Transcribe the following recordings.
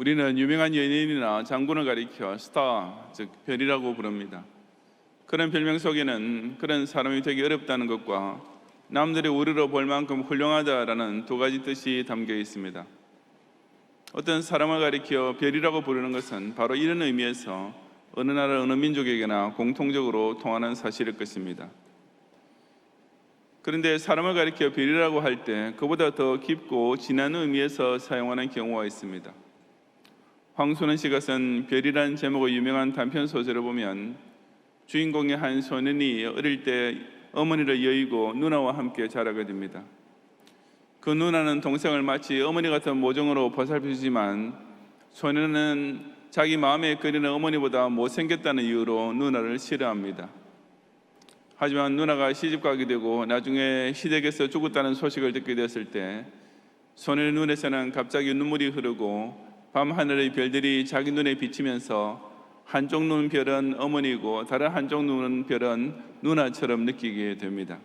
우리는 유명한 연예인이나 장군을 가리켜 스타, 즉 별이라고 부릅니다. 그런 별명 속에는 그런 사람이 되기 어렵다는 것과 남들이 우리로 볼 만큼 훌륭하다라는 두 가지 뜻이 담겨 있습니다. 어떤 사람을 가리켜 별이라고 부르는 것은 바로 이런 의미에서 어느 나라 어느 민족에게나 공통적으로 통하는 사실일 것입니다. 그런데 사람을 가리켜 별이라고 할 때 그보다 더 깊고 진한 의미에서 사용하는 경우가 있습니다. 황순원 씨가 쓴 별이라는 제목의 유명한 단편 소설을 보면 주인공의 한 소년이 어릴 때 어머니를 여의고 누나와 함께 자라게 됩니다. 그 누나는 동생을 마치 어머니 같은 모종으로 보살펴주지만 소년은 자기 마음에 그리는 어머니보다 못생겼다는 이유로 누나를 싫어합니다. 하지만 누나가 시집가게 되고 나중에 시댁에서 죽었다는 소식을 듣게 되었을 때 소년의 눈에서는 갑자기 눈물이 흐르고 밤하늘의 별들이 자기 눈에 비치면서 한쪽 눈 별은 어머니고 다른 한쪽 눈 별은 누나처럼 느끼게 됩니다.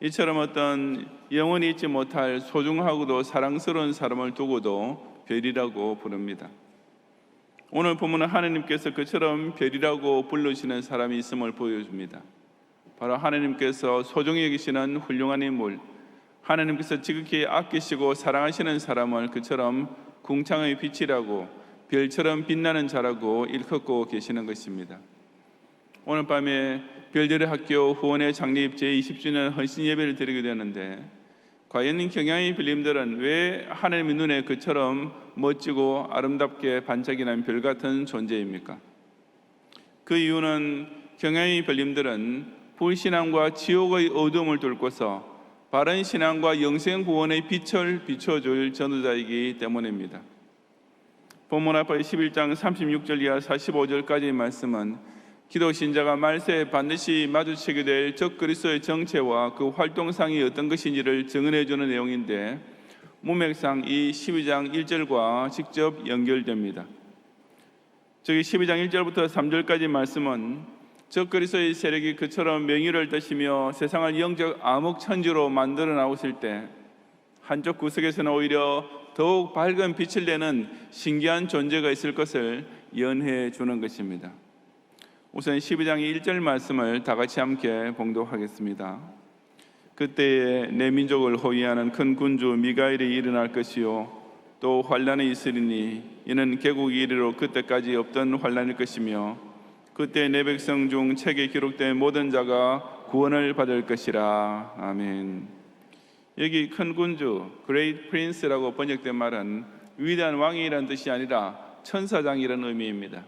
이처럼 어떤 영원히 잊지 못할 소중하고도 사랑스러운 사람을 두고도 별이라고 부릅니다. 오늘 본문은 하나님께서 그처럼 별이라고 부르시는 사람이 있음을 보여줍니다. 바로 하나님께서 소중히 여기시는 훌륭한 인물, 하나님께서 지극히 아끼시고 사랑하시는 사람을 그처럼 궁창의 빛이라고 별처럼 빛나는 자라고 일컫고 계시는 것입니다. 오늘 밤에 별들의 학교 후원회 창립 제20주년 헌신 예배를 드리게 되는데 과연 경양의 별님들은 왜 하나님의 눈에 그처럼 멋지고 아름답게 반짝이는 별 같은 존재입니까? 그 이유는 경양의 별님들은 불신앙과 지옥의 어두움을 뚫고서 바른 신앙과 영생 구원의 빛을 비춰줄 전도자이기 때문입니다. 본문 앞의 11장 36절 이하 45절까지의 말씀은 기도 신자가 말세에 반드시 마주치게 될 적그리스도의 정체와 그 활동상이 어떤 것인지를 증언해 주는 내용인데 문맥상 이 12장 1절과 직접 연결됩니다. 저기 12장 1절부터 3절까지 말씀은 적그리스도의 세력이 그처럼 명의를 드시며 세상을 영적 암흑천지로 만들어 나오실 때 한쪽 구석에서는 오히려 더욱 밝은 빛을 내는 신기한 존재가 있을 것을 연해 주는 것입니다. 우선 12장 1절 말씀을 다 같이 함께 봉독하겠습니다. 그때에 내 민족을 호위하는 큰 군주 미가엘이 일어날 것이요 또 환란이 있으리니 이는 개국이 이르러 그때까지 없던 환란일 것이며 그때 내 백성 중 책에 기록된 모든 자가 구원을 받을 것이라. 아멘. 여기 큰 군주, Great Prince라고 번역된 말은 위대한 왕이라는 뜻이 아니라 천사장이라는 의미입니다.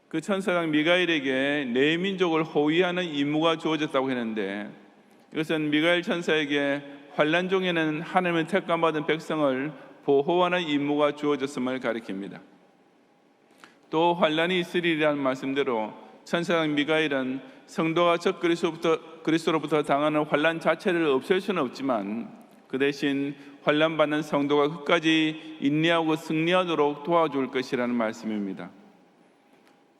그 천사장 미가엘에게 내 민족을 호위하는 임무가 주어졌다고 했는데 이것은 미가엘 천사에게 환난 중에는 하나님의 택감받은 백성을 보호하는 임무가 주어졌음을 가리킵니다. 또 환난이 있으리라는 말씀대로 천사장 미가엘은 성도가 적그리스도로부터 당하는 환난 자체를 없앨 수는 없지만 그 대신 환난 받는 성도가 끝까지 인내하고 승리하도록 도와줄 것이라는 말씀입니다.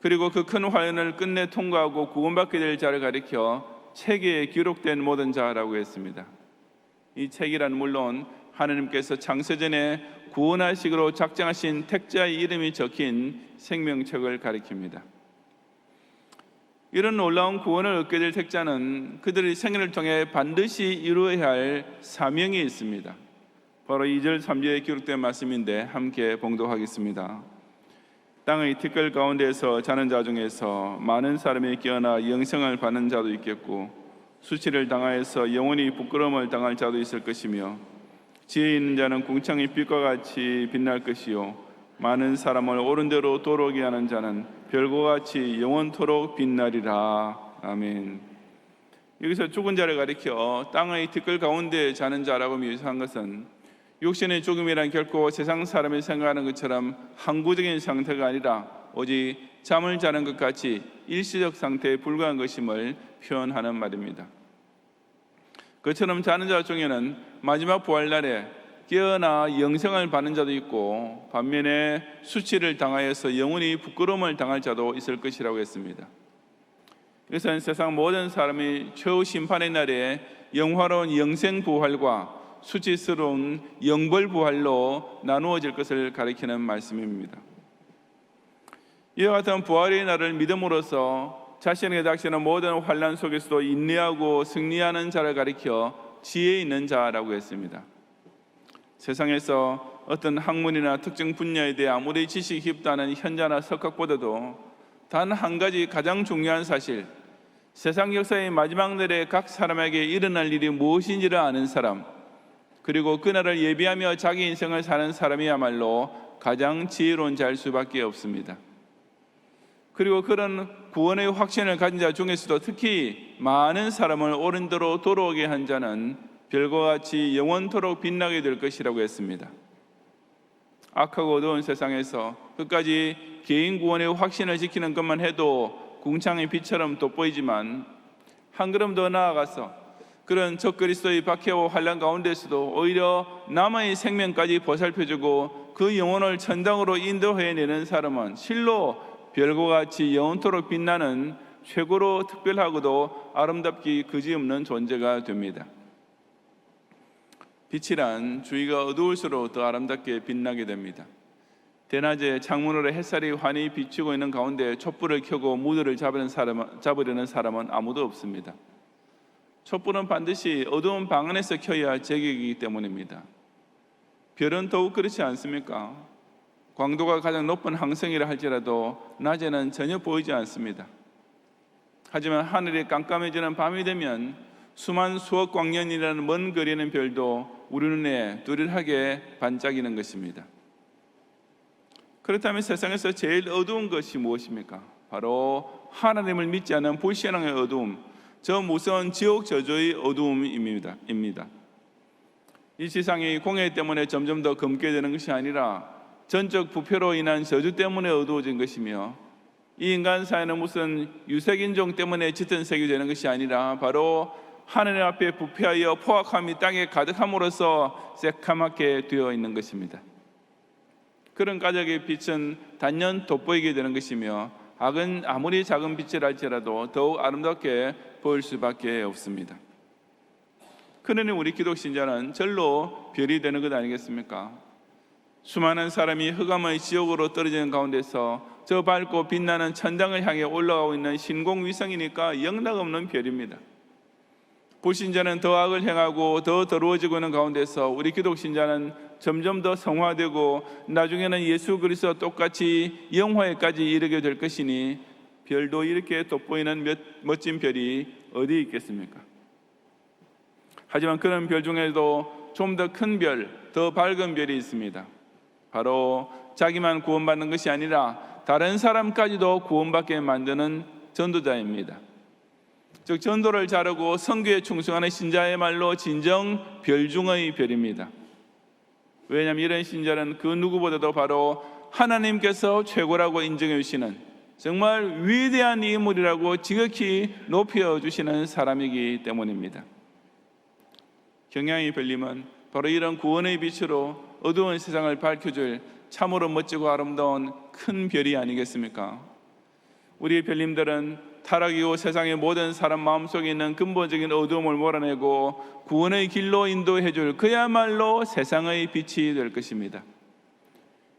그리고 그 큰 환난을 끝내 통과하고 구원받게 될 자를 가리켜 책에 기록된 모든 자라고 했습니다. 이 책이란 물론 하나님께서 창세전에 구원하시기로 작정하신 택자의 이름이 적힌 생명책을 가리킵니다. 이런 놀라운 구원을 얻게 될 택자는 그들의 생애를 통해 반드시 이루어야 할 사명이 있습니다. 바로 2절 3절에 기록된 말씀인데 함께 봉독하겠습니다. 땅의 티끌 가운데서 자는 자 중에서 많은 사람이 깨어나 영생을 받는 자도 있겠고 수치를 당하여서 영원히 부끄러움을 당할 자도 있을 것이며 지혜 있는 자는 궁창의 빛과 같이 빛날 것이요 많은 사람을 옳은 대로 도로게 하는 자는 별과 같이 영원토록 빛나리라. 아멘. 여기서 죽은 자를 가리켜 땅의 티끌 가운데 자는 자라고 묘사한 것은 육신의 죽음이란 결코 세상 사람이 생각하는 것처럼 항구적인 상태가 아니라 오직 잠을 자는 것 같이 일시적 상태에 불과한 것임을 표현하는 말입니다. 그처럼 자는 자 중에는 마지막 부활날에 깨어나 영생을 받는 자도 있고 반면에 수치를 당하여서 영원히 부끄러움을 당할 자도 있을 것이라고 했습니다. 이것은 세상 모든 사람이 최후 심판의 날에 영화로운 영생 부활과 수치스러운 영벌부활로 나누어질 것을 가리키는 말씀입니다. 이와 같은 부활의 날을 믿음으로써 자신에게 닥치는 모든 환난 속에서도 인내하고 승리하는 자를 가리켜 지혜 있는 자라고 했습니다. 세상에서 어떤 학문이나 특정 분야에 대해 아무리 지식이 깊다는 현자나 석학보다도 단 한 가지 가장 중요한 사실, 세상 역사의 마지막 날에 각 사람에게 일어날 일이 무엇인지를 아는 사람, 그리고 그날을 예비하며 자기 인생을 사는 사람이야말로 가장 지혜로운 자일 수밖에 없습니다. 그리고 그런 구원의 확신을 가진 자 중에서도 특히 많은 사람을 옳은 대로 돌아오게 한 자는 별과 같이 영원토록 빛나게 될 것이라고 했습니다. 악하고 어두운 세상에서 끝까지 개인 구원의 확신을 지키는 것만 해도 궁창의 빛처럼 돋보이지만 한 걸음 더 나아가서 그런 적그리스도의 박해와 환난 가운데서도 오히려 남의 생명까지 보살펴주고 그 영혼을 천당으로 인도해내는 사람은 실로 별과 같이 영원토록 빛나는 최고로 특별하고도 아름답기 그지없는 존재가 됩니다. 빛이란 주위가 어두울수록 더 아름답게 빛나게 됩니다. 대낮에 창문으로 햇살이 환히 비추고 있는 가운데 촛불을 켜고 무드를 잡으려는 사람은 아무도 없습니다. 촛불은 반드시 어두운 방 안에서 켜야 할 제격이기 때문입니다. 별은 더욱 그렇지 않습니까? 광도가 가장 높은 항성이라 할지라도 낮에는 전혀 보이지 않습니다. 하지만 하늘이 깜깜해지는 밤이 되면 수억 광년이라는 먼 거리는 별도 우리 눈에 뚜렷하게 반짝이는 것입니다. 그렇다면 세상에서 제일 어두운 것이 무엇입니까? 바로 하나님을 믿지 않는 불신앙의 어두움, 저 무서운 지옥 저주의 어두움입니다. 이 지상이 공해 때문에 점점 더 검게 되는 것이 아니라 전적 부패로 인한 저주 때문에 어두워진 것이며, 이 인간 사회는 무슨 유색인종 때문에 짙은 색이 되는 것이 아니라 바로 하나님 앞에 부패하여 포악함이 땅에 가득함으로써 새카맣게 되어 있는 것입니다. 그런 가족의 빛은 단연 돋보이게 되는 것이며, 악은 아무리 작은 빛을 할지라도 더욱 아름답게 보일 수밖에 없습니다. 그러니 우리 기독 신자는 절로 별이 되는 것 아니겠습니까? 수많은 사람이 흑암의 지옥으로 떨어지는 가운데서 저 밝고 빛나는 천당을 향해 올라가고 있는 신공위성이니까 영락없는 별입니다. 불신자는 더 악을 행하고 더 더러워지고 있는 가운데서 우리 기독 신자는 점점 더 성화되고 나중에는 예수 그리스도와 똑같이 영화에까지 이르게 될 것이니, 별도 이렇게 돋보이는 멋진 별이 어디 있겠습니까? 하지만 그런 별 중에도 좀 더 큰 별, 더 밝은 별이 있습니다. 바로 자기만 구원받는 것이 아니라 다른 사람까지도 구원받게 만드는 전도자입니다. 즉 전도를 자르고 선교에 충성하는 신자야말로 진정 별 중의 별입니다. 왜냐하면 이런 신자는 그 누구보다도 바로 하나님께서 최고라고 인정해 주시는 정말 위대한 인물이라고 지극히 높여주시는 사람이기 때문입니다. 경향의 별님은 바로 이런 구원의 빛으로 어두운 세상을 밝혀줄 참으로 멋지고 아름다운 큰 별이 아니겠습니까? 우리 별님들은 타락이고 세상의 모든 사람 마음속에 있는 근본적인 어두움을 몰아내고 구원의 길로 인도해줄 그야말로 세상의 빛이 될 것입니다.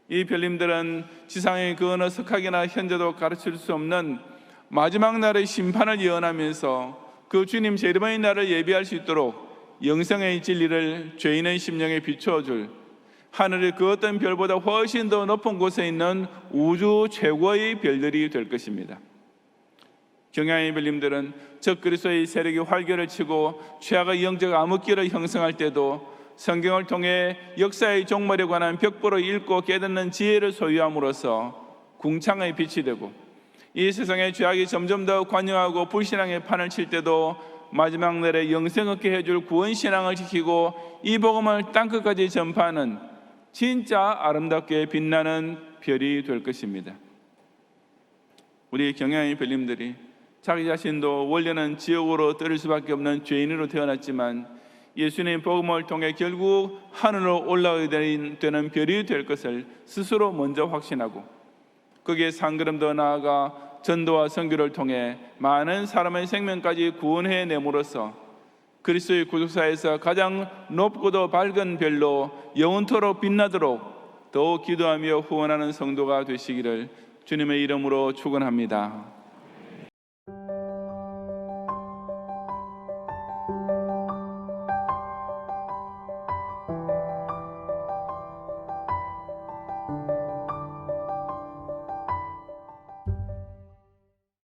이 별님들은 지상의 그 어느 석학이나 현재도 가르칠 수 없는 마지막 날의 심판을 예언하면서 그 주님 재림의 날을 예비할 수 있도록 영생의 진리를 죄인의 심령에 비추어줄 하늘의 그 어떤 별보다 훨씬 더 높은 곳에 있는 우주 최고의 별들이 될 것입니다. 경향의 별님들은 적그리스도의 세력이 활개를 치고 최악의 영적 암흑기를 형성할 때도 성경을 통해 역사의 종말에 관한 벽보로 읽고 깨닫는 지혜를 소유함으로써 궁창의 빛이 되고, 이 세상의 죄악이 점점 더 관영하고 불신앙의 판을 칠 때도 마지막 날에 영생 얻게 해줄 구원신앙을 지키고 이 복음을 땅끝까지 전파하는 진짜 아름답게 빛나는 별이 될 것입니다. 우리 경향의 별님들이 자기 자신도 원래는 지옥으로 떨어질 수밖에 없는 죄인으로 태어났지만 예수님 복음을 통해 결국 하늘로 올라가게 되는 별이 될 것을 스스로 먼저 확신하고, 거기에 한 걸음 더 나아가 전도와 선교를 통해 많은 사람의 생명까지 구원해냄으로써 그리스도의 구속사에서 가장 높고도 밝은 별로 영원토록 빛나도록 더욱 기도하며 후원하는 성도가 되시기를 주님의 이름으로 축원합니다.